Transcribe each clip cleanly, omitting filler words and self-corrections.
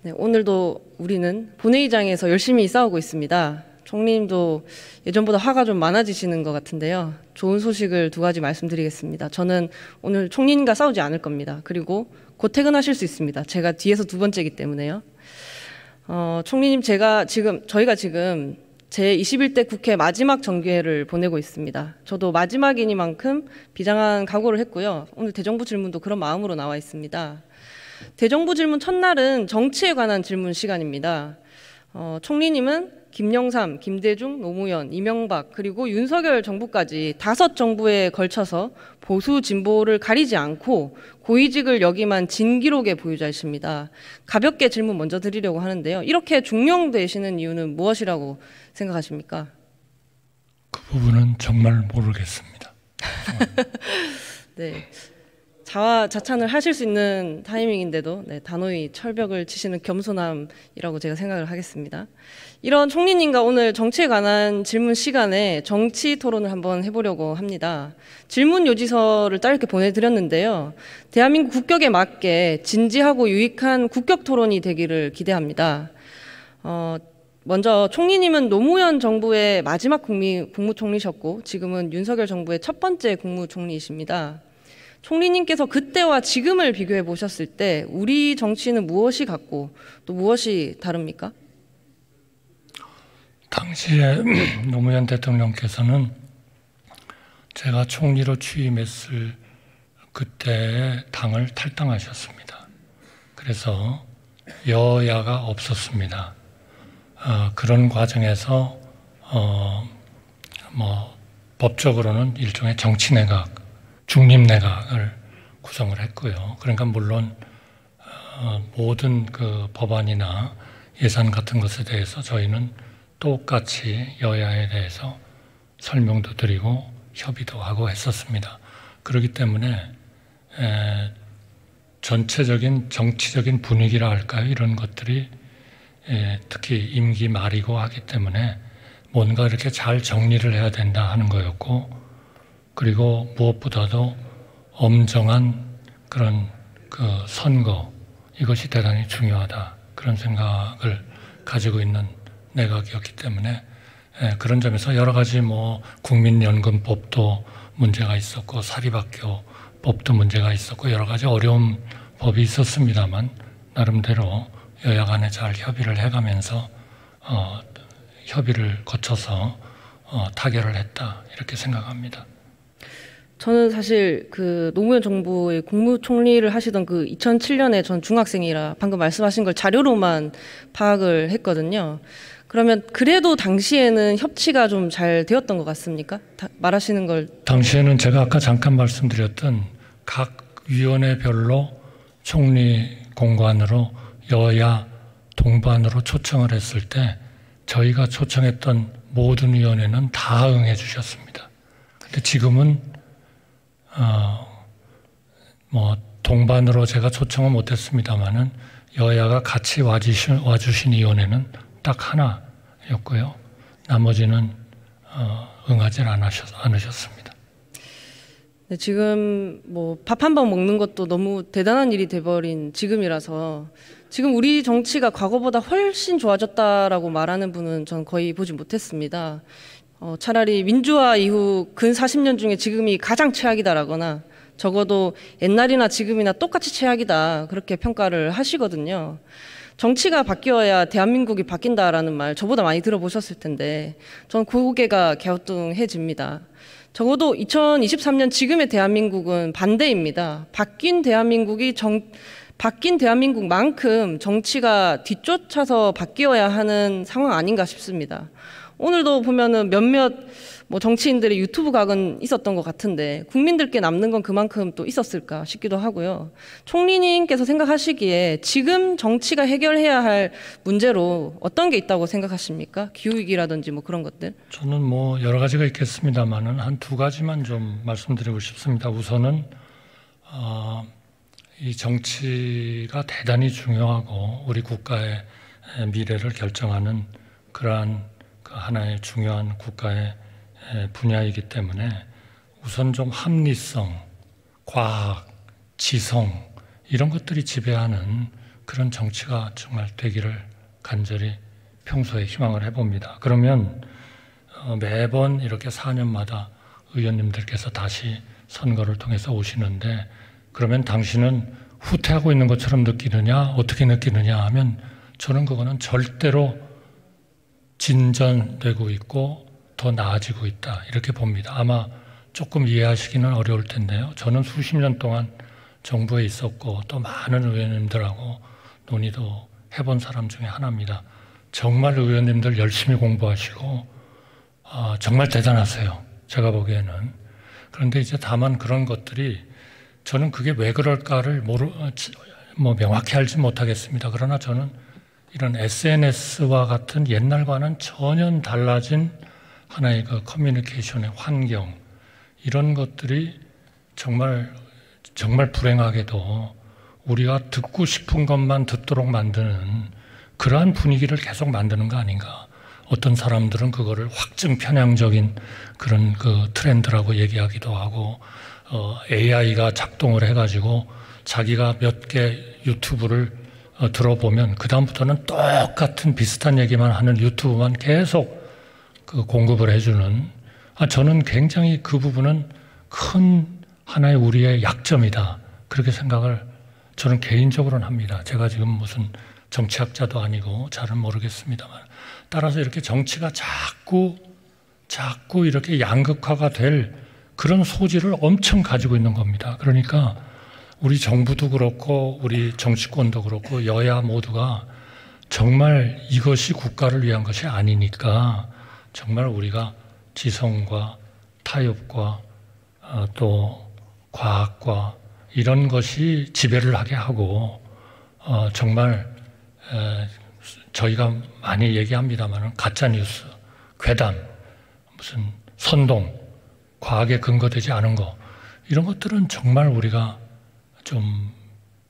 네, 오늘도 우리는 본회의장에서 열심히 싸우고 있습니다. 총리님도 예전보다 화가 좀 많아지시는 것 같은데요. 좋은 소식을 두 가지 말씀드리겠습니다. 저는 오늘 총리님과 싸우지 않을 겁니다. 그리고 곧 퇴근하실 수 있습니다. 제가 뒤에서 두 번째이기 때문에요. 총리님, 저희가 지금 제21대 국회 마지막 정기회를 보내고 있습니다. 저도 마지막이니만큼 비장한 각오를 했고요. 오늘 대정부 질문도 그런 마음으로 나와 있습니다. 대정부 질문 첫날은 정치에 관한 질문 시간입니다. 총리님은 김영삼, 김대중, 노무현, 이명박 그리고 윤석열 정부까지 5정부에 걸쳐서 보수 진보를 가리지 않고 고위직을 역임한 진기록의 보유자이십니다. 가볍게 질문 먼저 드리려고 하는데요. 이렇게 중용되시는 이유는 무엇이라고 생각하십니까? 그 부분은 정말 모르겠습니다. 네. 자화자찬을 하실 수 있는 타이밍인데도 단호히 철벽을 치시는 겸손함이라고 제가 생각을 하겠습니다. 이런 총리님과 오늘 정치에 관한 질문 시간에 정치 토론을 한번 해보려고 합니다. 질문 요지서를 짧게 보내드렸는데요. 대한민국 국격에 맞게 진지하고 유익한 국격 토론이 되기를 기대합니다. 먼저 총리님은 노무현 정부의 마지막 국무총리셨고 지금은 윤석열 정부의 첫 번째 국무총리이십니다. 총리님께서 그때와 지금을 비교해 보셨을 때 우리 정치는 무엇이 같고 또 무엇이 다릅니까? 당시에 노무현 대통령께서는 제가 총리로 취임했을 그때의 당을 탈당하셨습니다. 그래서 여야가 없었습니다. 그런 과정에서 법적으로는 일종의 정치내각, 중립내각을 구성을 했고요. 그러니까 물론 모든 그 법안이나 예산 같은 것에 대해서 저희는 똑같이 여야에 대해서 설명도 드리고 협의도 하고 했었습니다. 그렇기 때문에 전체적인 정치적인 분위기라 할까요? 이런 것들이 특히 임기 말이고 하기 때문에 뭔가 이렇게 잘 정리를 해야 된다 하는 거였고, 그리고 무엇보다도 엄정한 그런 그 선거, 이것이 대단히 중요하다, 그런 생각을 가지고 있는 내각이었기 때문에 그런 점에서 여러 가지 국민연금법도 문제가 있었고 사립학교법도 문제가 있었고 여러 가지 어려운 법이 있었습니다만 나름대로 여야 간에 잘 협의를 해가면서 협의를 거쳐서 타결을 했다, 이렇게 생각합니다. 저는 사실 그 노무현 정부의 국무총리를 하시던 그 2007년에 전 중학생이라 방금 말씀하신 걸 자료로만 파악을 했거든요. 그러면 그래도 당시에는 협치가 좀 잘 되었던 것 같습니까? 말하시는 걸. 당시에는 제가 아까 잠깐 말씀드렸던 각 위원회별로 총리 공관으로 여야 동반으로 초청을 했을 때 저희가 초청했던 모든 위원회는 다 응해 주셨습니다. 근데 지금은 동반으로 제가 초청은 못했습니다만은 여야가 같이 와주신 위원회는 딱 하나였고요. 나머지는 응하지 않으셨습니다. 네, 지금 밥 한 번 먹는 것도 너무 대단한 일이 돼버린 지금이라서 지금 우리 정치가 과거보다 훨씬 좋아졌다라고 말하는 분은 전 거의 보지 못했습니다. 차라리 민주화 이후 근 40년 중에 지금이 가장 최악이다라거나 적어도 옛날이나 지금이나 똑같이 최악이다, 그렇게 평가를 하시거든요. 정치가 바뀌어야 대한민국이 바뀐다라는 말 저보다 많이 들어보셨을 텐데 전 고개가 갸우뚱해집니다. 적어도 2023년 지금의 대한민국은 반대입니다. 바뀐 대한민국만큼 정치가 뒤쫓아서 바뀌어야 하는 상황 아닌가 싶습니다. 오늘도 보면은 몇몇 정치인들의 유튜브 각은 있었던 것 같은데 국민들께 남는 건 그만큼 또 있었을까 싶기도 하고요. 총리님께서 생각하시기에 지금 정치가 해결해야 할 문제로 어떤 게 있다고 생각하십니까? 기후위기라든지 그런 것들. 저는 여러 가지가 있겠습니다만은 한 두 가지만 좀 말씀드리고 싶습니다. 우선은 이 정치가 대단히 중요하고 우리 국가의 미래를 결정하는 그러한 하나의 중요한 국가의 분야이기 때문에 우선 좀 합리성, 과학, 지성 이런 것들이 지배하는 그런 정치가 정말 되기를 간절히 평소에 희망을 해봅니다. 그러면 매번 이렇게 4년마다 의원님들께서 다시 선거를 통해서 오시는데 그러면 당신은 후퇴하고 있는 것처럼 느끼느냐 어떻게 느끼느냐 하면 저는 그거는 절대로 진전되고 있고 더 나아지고 있다 이렇게 봅니다. 아마 조금 이해하시기는 어려울 텐데요. 저는 수십 년 동안 정부에 있었고 또 많은 의원님들하고 논의도 해본 사람 중에 하나입니다. 정말 의원님들 열심히 공부하시고 정말 대단하세요. 제가 보기에는. 그런데 이제 다만 그런 것들이 저는 그게 왜 그럴까를 명확히 알지 못하겠습니다. 그러나 저는 이런 SNS와 같은 옛날과는 전혀 달라진 하나의 그 커뮤니케이션의 환경 이런 것들이 정말 불행하게도 우리가 듣고 싶은 것만 듣도록 만드는 그러한 분위기를 계속 만드는 거 아닌가. 어떤 사람들은 그거를 확증 편향적인 그런 그 트렌드라고 얘기하기도 하고 AI가 작동을 해가지고 자기가 몇 개 유튜브를 들어보면 그 다음부터는 똑같은 비슷한 얘기만 하는 유튜브만 계속 그 공급을 해주는 저는 굉장히 그 부분은 큰 하나의 우리의 약점이다 그렇게 생각을 저는 개인적으로는 합니다. 제가 지금 무슨 정치학자도 아니고 잘은 모르겠습니다만 따라서 이렇게 정치가 자꾸 이렇게 양극화가 될 그런 소지를 엄청 가지고 있는 겁니다. 그러니까 우리 정부도 그렇고 우리 정치권도 그렇고 여야 모두가 정말 이것이 국가를 위한 것이 아니니까 정말 우리가 지성과 타협과 또 과학과 이런 것이 지배를 하게 하고 정말 저희가 많이 얘기합니다만 가짜뉴스, 괴담, 무슨 선동, 과학에 근거되지 않은 거 이런 것들은 정말 우리가 좀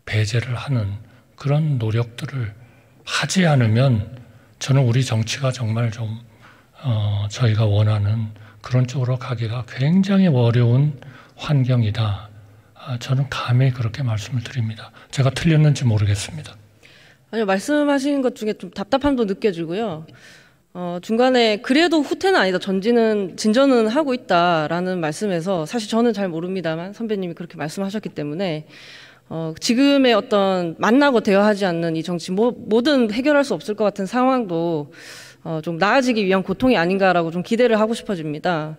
배제를 하는 그런 노력들을 하지 않으면 저는 우리 정치가 정말 좀 저희가 원하는 그런 쪽으로 가기가 굉장히 어려운 환경이다. 저는 감히 그렇게 말씀을 드립니다. 제가 틀렸는지 모르겠습니다. 아니요, 말씀하신 것 중에 좀 답답함도 느껴지고요. 중간에 그래도 후퇴는 아니다, 진전은 하고 있다라는 말씀에서 사실 저는 잘 모릅니다만 선배님이 그렇게 말씀하셨기 때문에 지금의 어떤 만나고 대화하지 않는 이 정치 뭐든 해결할 수 없을 것 같은 상황도 좀 나아지기 위한 고통이 아닌가라고 좀 기대를 하고 싶어집니다.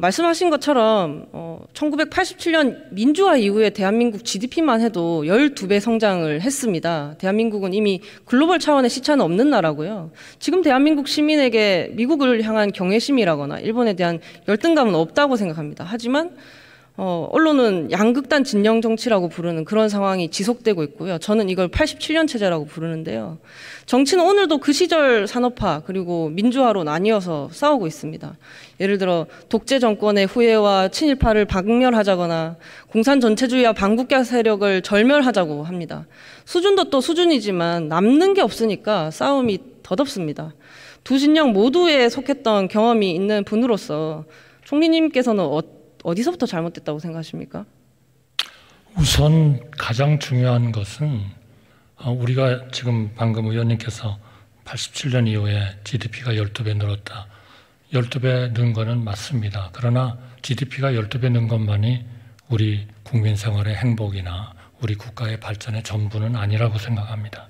말씀하신 것처럼 1987년 민주화 이후에 대한민국 GDP만 해도 12배 성장을 했습니다. 대한민국은 이미 글로벌 차원의 시차는 없는 나라고요. 지금 대한민국 시민에게 미국을 향한 경외심이라거나 일본에 대한 열등감은 없다고 생각합니다. 하지만 언론은 양극단 진영 정치라고 부르는 그런 상황이 지속되고 있고요. 저는 이걸 87년 체제라고 부르는데요. 정치는 오늘도 그 시절 산업화 그리고 민주화로 나뉘어서 싸우고 있습니다. 예를 들어 독재 정권의 후예와 친일파를 박멸하자거나 공산 전체주의와 반국가 세력을 절멸하자고 합니다. 수준도 또 수준이지만 남는 게 없으니까 싸움이 덧없습니다. 두 진영 모두에 속했던 경험이 있는 분으로서 총리님께서는 어디서부터 잘못됐다고 생각하십니까? 우선 가장 중요한 것은 우리가 지금 방금 의원님께서 87년 이후에 GDP가 12배 늘었다. 12배 는 거는 맞습니다. 그러나 GDP가 12배 는 것만이 우리 국민 생활의 행복이나 우리 국가의 발전의 전부는 아니라고 생각합니다.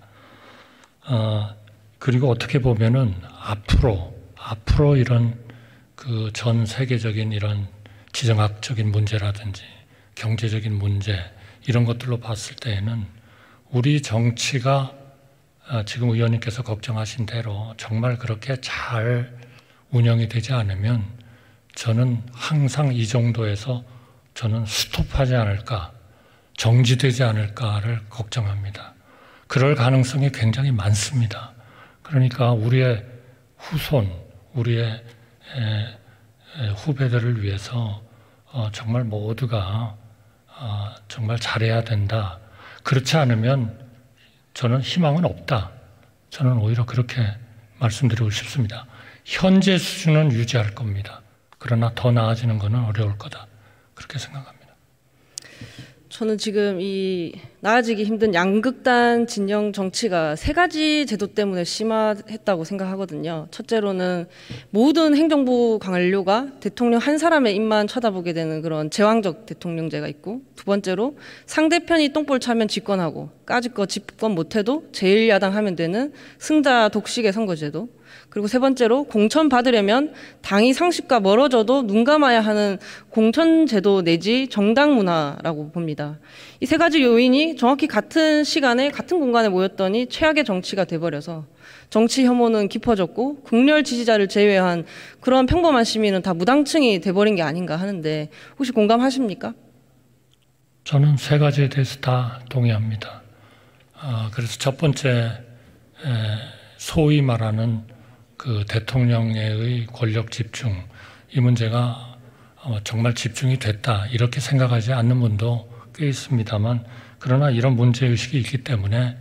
그리고 어떻게 보면은 앞으로 이런 그 전 세계적인 이런 지정학적인 문제라든지 경제적인 문제 이런 것들로 봤을 때에는 우리 정치가 지금 의원님께서 걱정하신 대로 정말 그렇게 잘 운영이 되지 않으면 저는 항상 이 정도에서 저는 스톱하지 않을까, 정지되지 않을까를 걱정합니다. 그럴 가능성이 굉장히 많습니다. 그러니까 우리의 후손, 우리의 후배들을 위해서 정말 모두가 정말 잘해야 된다. 그렇지 않으면 저는 희망은 없다. 저는 오히려 그렇게 말씀드리고 싶습니다. 현재 수준은 유지할 겁니다. 그러나 더 나아지는 것은 어려울 거다. 그렇게 생각합니다. 저는 지금 이 나아지기 힘든 양극단 진영 정치가 세 가지 제도 때문에 심화했다고 생각하거든요. 첫째로는 모든 행정부 관료가 대통령 한 사람의 입만 쳐다보게 되는 그런 제왕적 대통령제가 있고, 두 번째로 상대편이 똥볼 차면 집권하고 까짓거 집권 못해도 제1야당 하면 되는 승자 독식의 선거제도, 그리고 세 번째로 공천 받으려면 당이 상식과 멀어져도 눈 감아야 하는 공천제도 내지 정당 문화라고 봅니다. 이 세 가지 요인이 정확히 같은 시간에 같은 공간에 모였더니 최악의 정치가 돼버려서 정치 혐오는 깊어졌고 극렬 지지자를 제외한 그런 평범한 시민은 다 무당층이 돼버린 게 아닌가 하는데, 혹시 공감하십니까? 저는 세 가지에 대해서 다 동의합니다. 그래서 첫 번째, 소위 말하는 그 대통령의 권력 집중, 이 문제가 정말 집중이 됐다 이렇게 생각하지 않는 분도 꽤 있습니다만, 그러나 이런 문제의식이 있기 때문에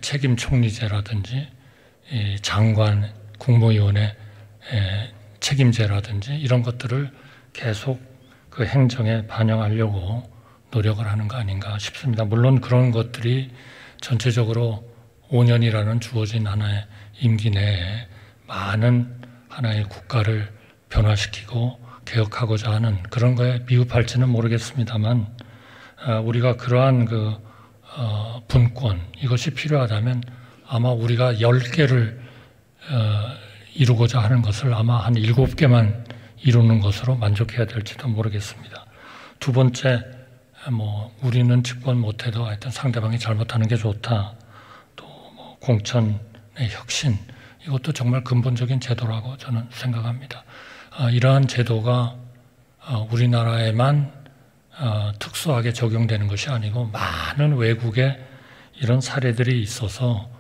책임 총리제라든지 장관, 국무위원회 책임제라든지 이런 것들을 계속 그 행정에 반영하려고 노력을 하는 거 아닌가 싶습니다. 물론 그런 것들이 전체적으로 5년이라는 주어진 하나의 임기 내에 많은 하나의 국가를 변화시키고 개혁하고자 하는 그런 거에 미흡할지는 모르겠습니다만, 우리가 그러한 그 분권, 이것이 필요하다면 아마 우리가 10개를 이루고자 하는 것을 아마 한 7개만 이루는 것으로 만족해야 될지도 모르겠습니다. 두 번째, 우리는 집권 못해도 하여튼 상대방이 잘못하는 게 좋다. 또 공천의 혁신, 이것도 정말 근본적인 제도라고 저는 생각합니다. 이러한 제도가 우리나라에만 특수하게 적용되는 것이 아니고 많은 외국에 이런 사례들이 있어서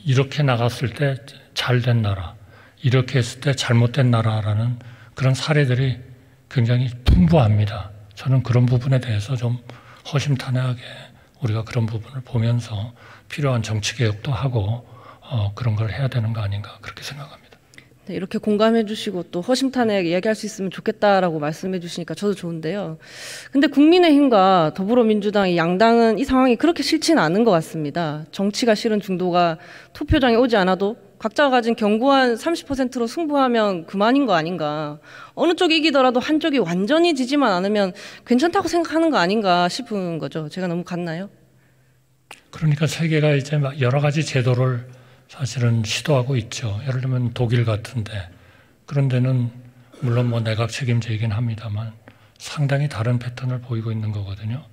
이렇게 나갔을 때 잘된 나라, 이렇게 했을 때 잘못된 나라라는 그런 사례들이 굉장히 풍부합니다. 저는 그런 부분에 대해서 좀 허심탄회하게 우리가 그런 부분을 보면서 필요한 정치개혁도 하고 그런 걸 해야 되는 거 아닌가 그렇게 생각합니다. 네, 이렇게 공감해 주시고 또 허심탄회하게 이야기할 수 있으면 좋겠다라고 말씀해 주시니까 저도 좋은데요. 근데 국민의힘과 더불어민주당 양당은 이 상황이 그렇게 싫지는 않은 것 같습니다. 정치가 싫은 중도가 투표장에 오지 않아도 각자가 가진 견고한 30%로 승부하면 그만인 거 아닌가. 어느 쪽이 이기더라도 한쪽이 완전히 지지만 않으면 괜찮다고 생각하는 거 아닌가 싶은 거죠. 제가 너무 같나요? 그러니까 세계가 이제 막 여러 가지 제도를 사실은 시도하고 있죠. 예를 들면 독일 같은데, 그런 데는 물론 내각 책임제이긴 합니다만 상당히 다른 패턴을 보이고 있는 거거든요.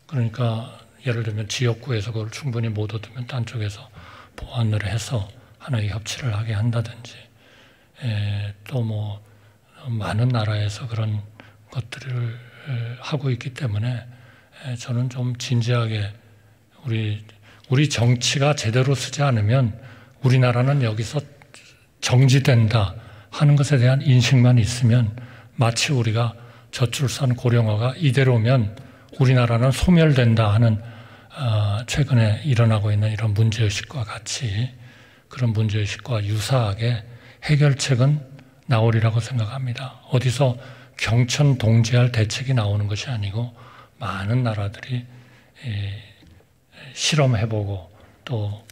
그러니까 예를 들면 지역구에서 그걸 충분히 못 얻으면 딴 쪽에서 보완을 해서 하나의 협치를 하게 한다든지, 또 많은 나라에서 그런 것들을 하고 있기 때문에 저는 좀 진지하게 우리 정치가 제대로 쓰지 않으면 우리나라는 여기서 정지된다 하는 것에 대한 인식만 있으면, 마치 우리가 저출산 고령화가 이대로면 우리나라는 소멸된다 하는 최근에 일어나고 있는 이런 문제의식과 같이, 그런 문제의식과 유사하게 해결책은 나오리라고 생각합니다. 어디서 경천동지할 대책이 나오는 것이 아니고 많은 나라들이 실험해보고 또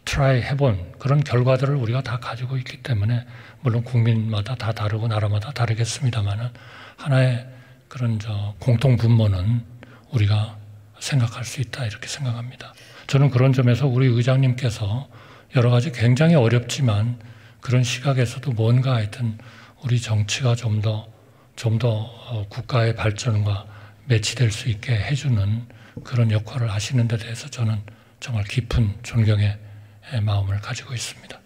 트라이 해본 그런 결과들을 우리가 다 가지고 있기 때문에, 물론 국민마다 다 다르고 나라마다 다르겠습니다만은 하나의 그런 공통 분모는 우리가 생각할 수 있다 이렇게 생각합니다. 저는 그런 점에서 우리 의장님께서 여러 가지 굉장히 어렵지만 그런 시각에서도 뭔가 하여튼 우리 정치가 좀 더 국가의 발전과 매치될 수 있게 해주는 그런 역할을 하시는 데 대해서 저는 정말 깊은 존경의 마음을 가지고 있습니다.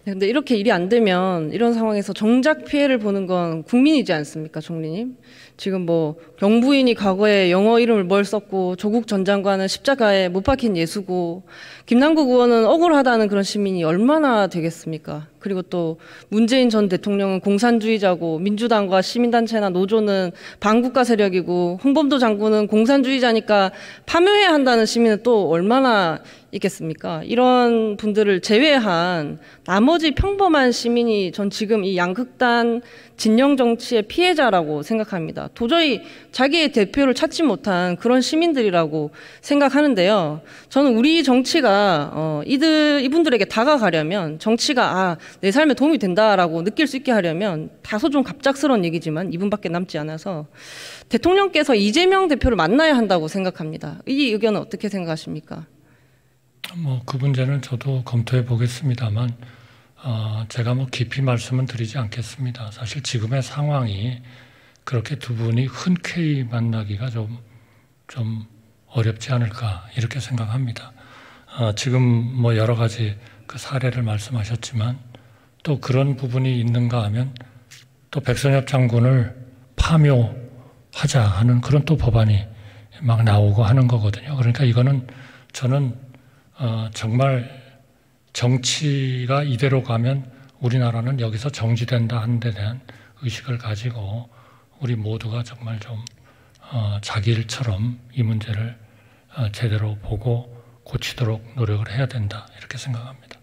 네, 근데 이렇게 일이 안 되면 이런 상황에서 정작 피해를 보는 건 국민이지 않습니까, 총리님? 지금 경부인이 과거에 영어 이름을 뭘 썼고 조국 전 장관은 십자가에 못 박힌 예수고 김남국 의원은 억울하다는 그런 시민이 얼마나 되겠습니까? 그리고 또 문재인 전 대통령은 공산주의자고 민주당과 시민단체나 노조는 반국가 세력이고 홍범도 장군은 공산주의자니까 파묘해야 한다는 시민은 또 얼마나 있겠습니까? 이런 분들을 제외한 나머지 평범한 시민이 전 지금 이 양극단 진영 정치의 피해자라고 생각합니다. 도저히 자기의 대표를 찾지 못한 그런 시민들이라고 생각하는데요. 저는 우리 정치가 이분들에게 다가가려면, 정치가 내 삶에 도움이 된다라고 느낄 수 있게 하려면, 다소 좀 갑작스러운 얘기지만 이분밖에 남지 않아서 대통령께서 이재명 대표를 만나야 한다고 생각합니다. 이 의견은 어떻게 생각하십니까? 그 문제는 저도 검토해 보겠습니다만, 제가 깊이 말씀은 드리지 않겠습니다. 사실 지금의 상황이 그렇게 두 분이 흔쾌히 만나기가 좀 어렵지 않을까 이렇게 생각합니다. 지금 여러 가지 그 사례를 말씀하셨지만 또 그런 부분이 있는가 하면 또 백선엽 장군을 파묘하자 하는 그런 또 법안이 막 나오고 하는 거거든요. 그러니까 이거는 저는 정말 정치가 이대로 가면 우리나라는 여기서 정지된다 하는 데 대한 의식을 가지고 우리 모두가 정말 좀 자기 일처럼 이 문제를 제대로 보고 고치도록 노력을 해야 된다 이렇게 생각합니다.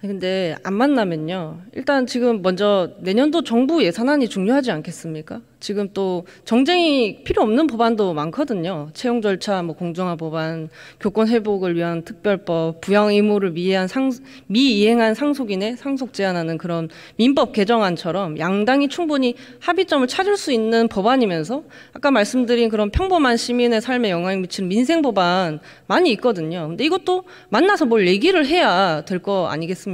근데 안 만나면요. 일단 지금 먼저 내년도 정부 예산안이 중요하지 않겠습니까? 지금 또 정쟁이 필요 없는 법안도 많거든요. 채용 절차, 공정화 법안, 교권 회복을 위한 특별법, 부양 의무를 미이행한 상속인의 상속 제한하는 그런 민법 개정안처럼 양당이 충분히 합의점을 찾을 수 있는 법안이면서 아까 말씀드린 그런 평범한 시민의 삶에 영향을 미치는 민생 법안 많이 있거든요. 근데 이것도 만나서 뭘 얘기를 해야 될 거 아니겠습니까?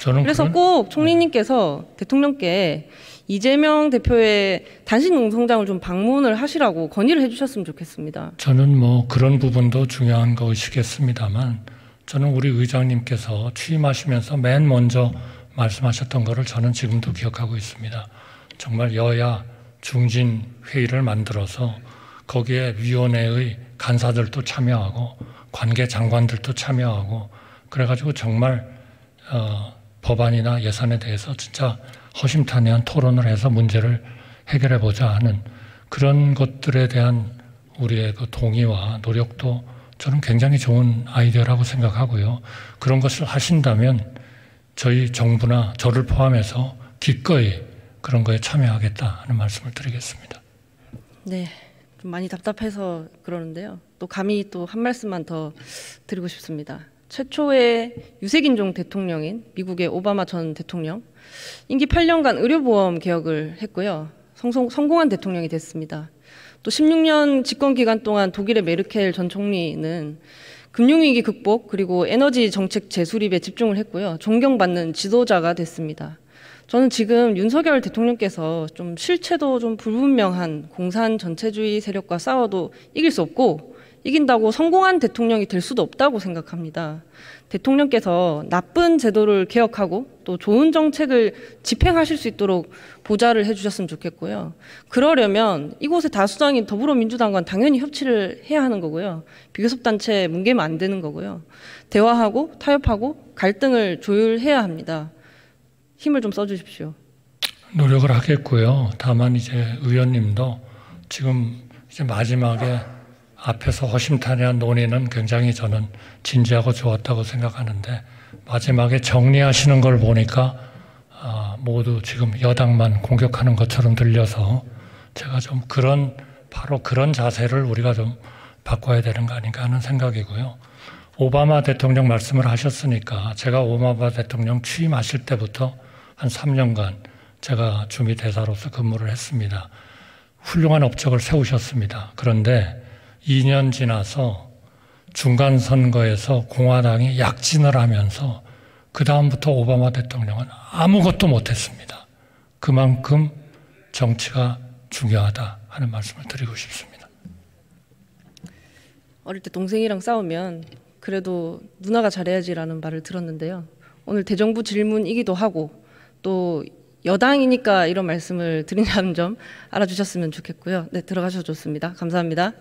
그래서 꼭 총리님께서 대통령께 이재명 대표의 단식 농성장을 좀 방문을 하시라고 건의를 해주셨으면 좋겠습니다. 저는 그런 부분도 중요한 것이겠습니다만 저는 우리 의장님께서 취임하시면서 맨 먼저 말씀하셨던 것을 저는 지금도 기억하고 있습니다. 정말 여야 중진 회의를 만들어서 거기에 위원회의 간사들도 참여하고 관계 장관들도 참여하고 그래가지고 정말 법안이나 예산에 대해서 진짜 허심탄회한 토론을 해서 문제를 해결해보자 하는 그런 것들에 대한 우리의 그 동의와 노력도 저는 굉장히 좋은 아이디어라고 생각하고요. 그런 것을 하신다면 저희 정부나 저를 포함해서 기꺼이 그런 거에 참여하겠다 하는 말씀을 드리겠습니다. 네, 좀 많이 답답해서 그러는데요. 또 감히 또 한 말씀만 더 드리고 싶습니다. 최초의 유색인종 대통령인 미국의 오바마 전 대통령, 임기 8년간 의료보험 개혁을 했고요. 성공한 대통령이 됐습니다. 또 16년 집권 기간 동안 독일의 메르켈 전 총리는 금융위기 극복 그리고 에너지 정책 재수립에 집중을 했고요. 존경받는 지도자가 됐습니다. 저는 지금 윤석열 대통령께서 좀 실체도 좀 불분명한 공산 전체주의 세력과 싸워도 이길 수 없고 이긴다고 성공한 대통령이 될 수도 없다고 생각합니다. 대통령께서 나쁜 제도를 개혁하고 또 좋은 정책을 집행하실 수 있도록 보좌를 해주셨으면 좋겠고요. 그러려면 이곳의 다수당인 더불어민주당과는 당연히 협치를 해야 하는 거고요. 비교섭단체 뭉개면 안 되는 거고요. 대화하고 타협하고 갈등을 조율해야 합니다. 힘을 좀 써주십시오. 노력을 하겠고요. 다만 이제 의원님도 지금 이제 마지막에 앞에서 허심탄회한 논의는 굉장히 저는 진지하고 좋았다고 생각하는데 마지막에 정리하시는 걸 보니까 모두 지금 여당만 공격하는 것처럼 들려서 제가 좀 바로 그런 자세를 우리가 좀 바꿔야 되는 거 아닌가 하는 생각이고요. 오바마 대통령 말씀을 하셨으니까 제가 오바마 대통령 취임하실 때부터 한 3년간 제가 주미대사로서 근무를 했습니다. 훌륭한 업적을 세우셨습니다. 그런데 2년 지나서 중간선거에서 공화당이 약진을 하면서 그 다음부터 오바마 대통령은 아무것도 못했습니다. 그만큼 정치가 중요하다 하는 말씀을 드리고 싶습니다. 어릴 때 동생이랑 싸우면 그래도 누나가 잘해야지라는 말을 들었는데요. 오늘 대정부 질문이기도 하고 또 여당이니까 이런 말씀을 드린다는 점 알아주셨으면 좋겠고요. 네, 들어가셔도 좋습니다. 감사합니다.